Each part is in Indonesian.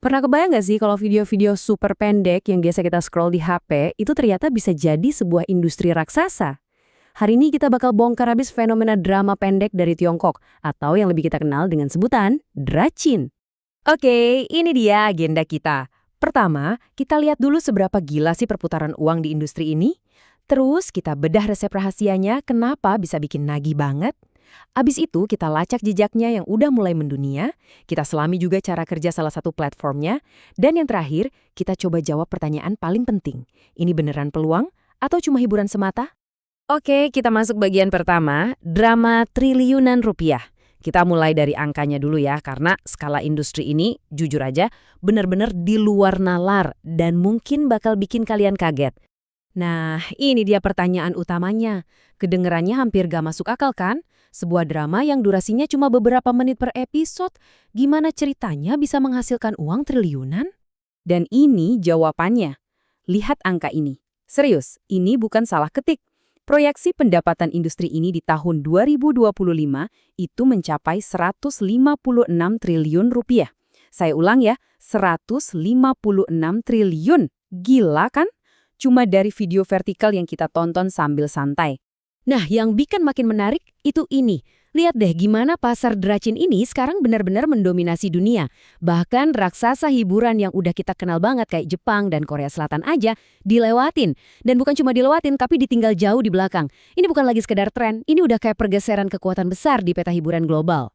Pernah kebayang nggak sih kalau video-video super pendek yang biasa kita scroll di HP itu ternyata bisa jadi sebuah industri raksasa? Hari ini kita bakal bongkar habis fenomena drama pendek dari Tiongkok atau yang lebih kita kenal dengan sebutan Dracin. Oke, ini dia agenda kita. Pertama, kita lihat dulu seberapa gila sih perputaran uang di industri ini. Terus kita bedah resep rahasianya kenapa bisa bikin nagih banget. Abis itu kita lacak jejaknya yang udah mulai mendunia, kita selami juga cara kerja salah satu platformnya, dan yang terakhir, kita coba jawab pertanyaan paling penting. Ini beneran peluang atau cuma hiburan semata? Oke, kita masuk bagian pertama, drama triliunan rupiah. Kita mulai dari angkanya dulu ya, karena skala industri ini, jujur aja, benar-benar di luar nalar dan mungkin bakal bikin kalian kaget. Nah, ini dia pertanyaan utamanya. Kedengerannya hampir gak masuk akal kan? Sebuah drama yang durasinya cuma beberapa menit per episode, gimana ceritanya bisa menghasilkan uang triliunan? Dan ini jawabannya. Lihat angka ini. Serius, ini bukan salah ketik. Proyeksi pendapatan industri ini di tahun 2025 itu mencapai 156 triliun rupiah. Saya ulang ya, 156 triliun. Gila kan? Cuma dari video vertikal yang kita tonton sambil santai. Nah, yang bikin makin menarik itu ini. Lihat deh gimana pasar Dracin ini sekarang benar-benar mendominasi dunia. Bahkan raksasa hiburan yang udah kita kenal banget kayak Jepang dan Korea Selatan aja dilewatin. Dan bukan cuma dilewatin tapi ditinggal jauh di belakang. Ini bukan lagi sekedar tren, ini udah kayak pergeseran kekuatan besar di peta hiburan global.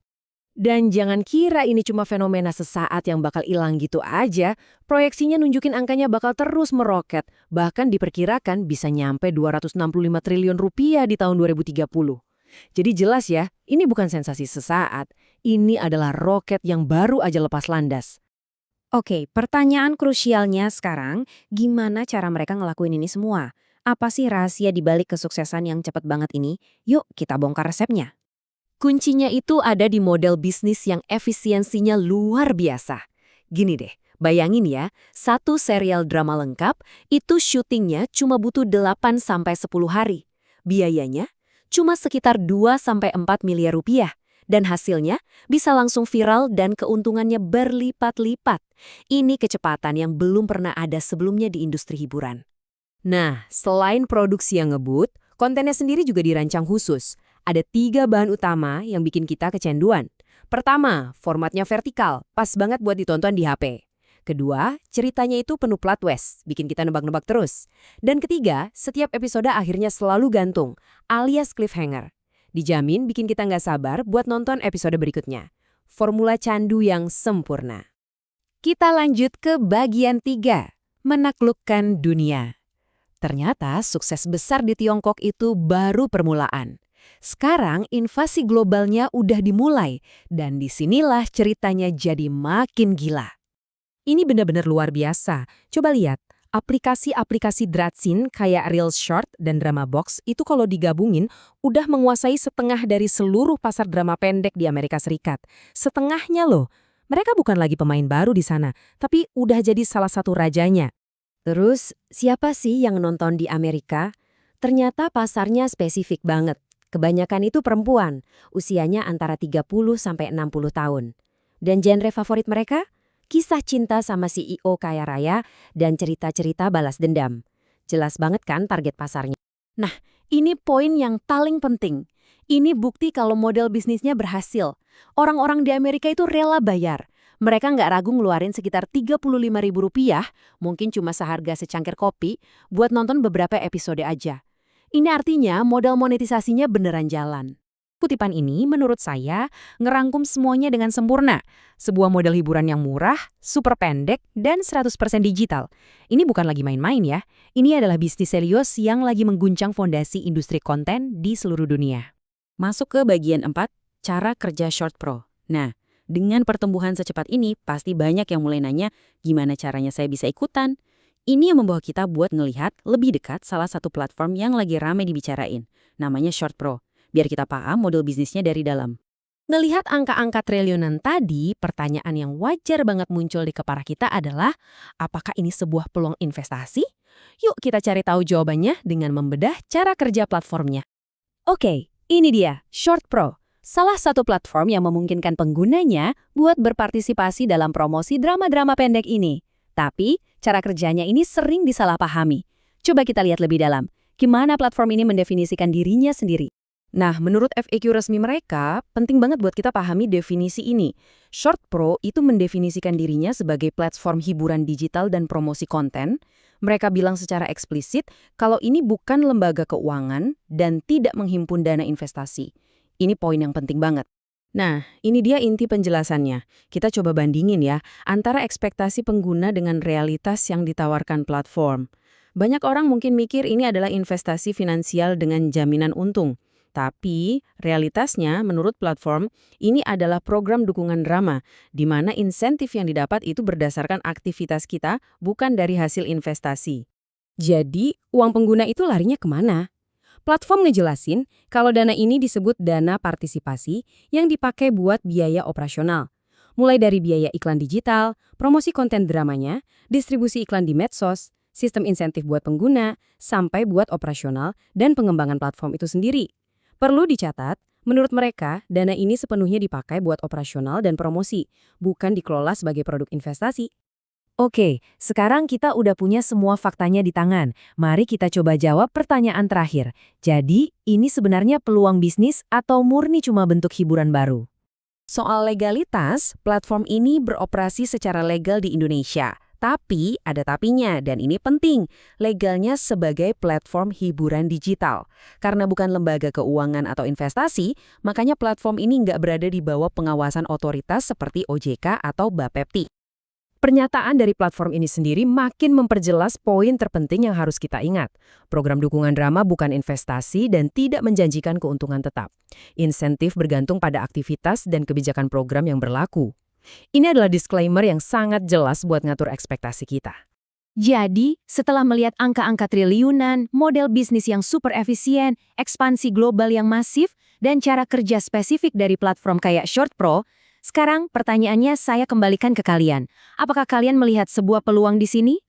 Dan jangan kira ini cuma fenomena sesaat yang bakal hilang gitu aja. Proyeksinya nunjukin angkanya bakal terus meroket. Bahkan diperkirakan bisa nyampe 265 triliun rupiah di tahun 2030. Jadi jelas ya, ini bukan sensasi sesaat. Ini adalah roket yang baru aja lepas landas. Oke, pertanyaan krusialnya sekarang, gimana cara mereka ngelakuin ini semua? Apa sih rahasia dibalik kesuksesan yang cepet banget ini? Yuk, kita bongkar resepnya. Kuncinya itu ada di model bisnis yang efisiensinya luar biasa. Gini deh, bayangin ya, satu serial drama lengkap itu syutingnya cuma butuh 8-10 hari. Biayanya cuma sekitar 2-4 miliar rupiah. Dan hasilnya bisa langsung viral dan keuntungannya berlipat-lipat. Ini kecepatan yang belum pernah ada sebelumnya di industri hiburan. Nah, selain produksi yang ngebut, kontennya sendiri juga dirancang khusus. Ada 3 bahan utama yang bikin kita kecanduan. Pertama, formatnya vertikal, pas banget buat ditonton di HP. Kedua, ceritanya itu penuh plot twist, bikin kita nebak-nebak terus. Dan ketiga, setiap episode akhirnya selalu gantung, alias cliffhanger. Dijamin bikin kita nggak sabar buat nonton episode berikutnya. Formula candu yang sempurna. Kita lanjut ke bagian 3, menaklukkan dunia. Ternyata sukses besar di Tiongkok itu baru permulaan. Sekarang invasi globalnya udah dimulai, dan disinilah ceritanya jadi makin gila. Ini benar-benar luar biasa. Coba lihat, aplikasi-aplikasi Dracin kayak Reels Short dan Drama Box itu kalau digabungin udah menguasai setengah dari seluruh pasar drama pendek di Amerika Serikat. Setengahnya loh. Mereka bukan lagi pemain baru di sana, tapi udah jadi salah satu rajanya. Terus, siapa sih yang nonton di Amerika? Ternyata pasarnya spesifik banget. Kebanyakan itu perempuan, usianya antara 30-60 tahun. Dan genre favorit mereka? Kisah cinta sama CEO kaya raya dan cerita-cerita balas dendam. Jelas banget kan target pasarnya. Nah, ini poin yang paling penting. Ini bukti kalau model bisnisnya berhasil. Orang-orang di Amerika itu rela bayar. Mereka nggak ragu ngeluarin sekitar Rp35.000, mungkin cuma seharga secangkir kopi, buat nonton beberapa episode aja. Ini artinya modal monetisasinya beneran jalan. Kutipan ini menurut saya ngerangkum semuanya dengan sempurna. Sebuah model hiburan yang murah, super pendek, dan 100% digital. Ini bukan lagi main-main ya. Ini adalah bisnis serius yang lagi mengguncang fondasi industri konten di seluruh dunia. Masuk ke bagian 4, cara kerja Short Pro. Nah, dengan pertumbuhan secepat ini, pasti banyak yang mulai nanya, gimana caranya saya bisa ikutan? Ini yang membawa kita buat ngelihat lebih dekat salah satu platform yang lagi rame dibicarain. Namanya Short Pro. Biar kita paham model bisnisnya dari dalam. Ngelihat angka-angka triliunan tadi, pertanyaan yang wajar banget muncul di kepala kita adalah, apakah ini sebuah peluang investasi? Yuk kita cari tahu jawabannya dengan membedah cara kerja platformnya. Oke, ini dia, Short Pro. salah satu platform yang memungkinkan penggunanya buat berpartisipasi dalam promosi drama-drama pendek ini. Tapi, cara kerjanya ini sering disalahpahami. Coba kita lihat lebih dalam, gimana platform ini mendefinisikan dirinya sendiri. Nah, menurut FAQ resmi mereka, penting banget buat kita pahami definisi ini. Short Pro itu mendefinisikan dirinya sebagai platform hiburan digital dan promosi konten. Mereka bilang secara eksplisit kalau ini bukan lembaga keuangan dan tidak menghimpun dana investasi. Ini poin yang penting banget. Nah, ini dia inti penjelasannya. Kita coba bandingin ya, antara ekspektasi pengguna dengan realitas yang ditawarkan platform. Banyak orang mungkin mikir ini adalah investasi finansial dengan jaminan untung. Tapi, realitasnya menurut platform, ini adalah program dukungan drama, di mana insentif yang didapat itu berdasarkan aktivitas kita, bukan dari hasil investasi. Jadi, uang pengguna itu larinya kemana? Platform ngejelasin kalau dana ini disebut dana partisipasi yang dipakai buat biaya operasional. Mulai dari biaya iklan digital, promosi konten dramanya, distribusi iklan di medsos, sistem insentif buat pengguna, sampai buat operasional dan pengembangan platform itu sendiri. Perlu dicatat, menurut mereka, dana ini sepenuhnya dipakai buat operasional dan promosi, bukan dikelola sebagai produk investasi. Oke, sekarang kita udah punya semua faktanya di tangan. Mari kita coba jawab pertanyaan terakhir. Jadi, ini sebenarnya peluang bisnis atau murni cuma bentuk hiburan baru? Soal legalitas, platform ini beroperasi secara legal di Indonesia. Tapi, ada tapinya, dan ini penting, legalnya sebagai platform hiburan digital. Karena bukan lembaga keuangan atau investasi, makanya platform ini nggak berada di bawah pengawasan otoritas seperti OJK atau Bapepti. Pernyataan dari platform ini sendiri makin memperjelas poin terpenting yang harus kita ingat. Program dukungan drama bukan investasi dan tidak menjanjikan keuntungan tetap. Insentif bergantung pada aktivitas dan kebijakan program yang berlaku. Ini adalah disclaimer yang sangat jelas buat ngatur ekspektasi kita. Jadi, setelah melihat angka-angka triliunan, model bisnis yang super efisien, ekspansi global yang masif, dan cara kerja spesifik dari platform kayak Short Pro, sekarang pertanyaannya saya kembalikan ke kalian. Apakah kalian melihat sebuah peluang di sini?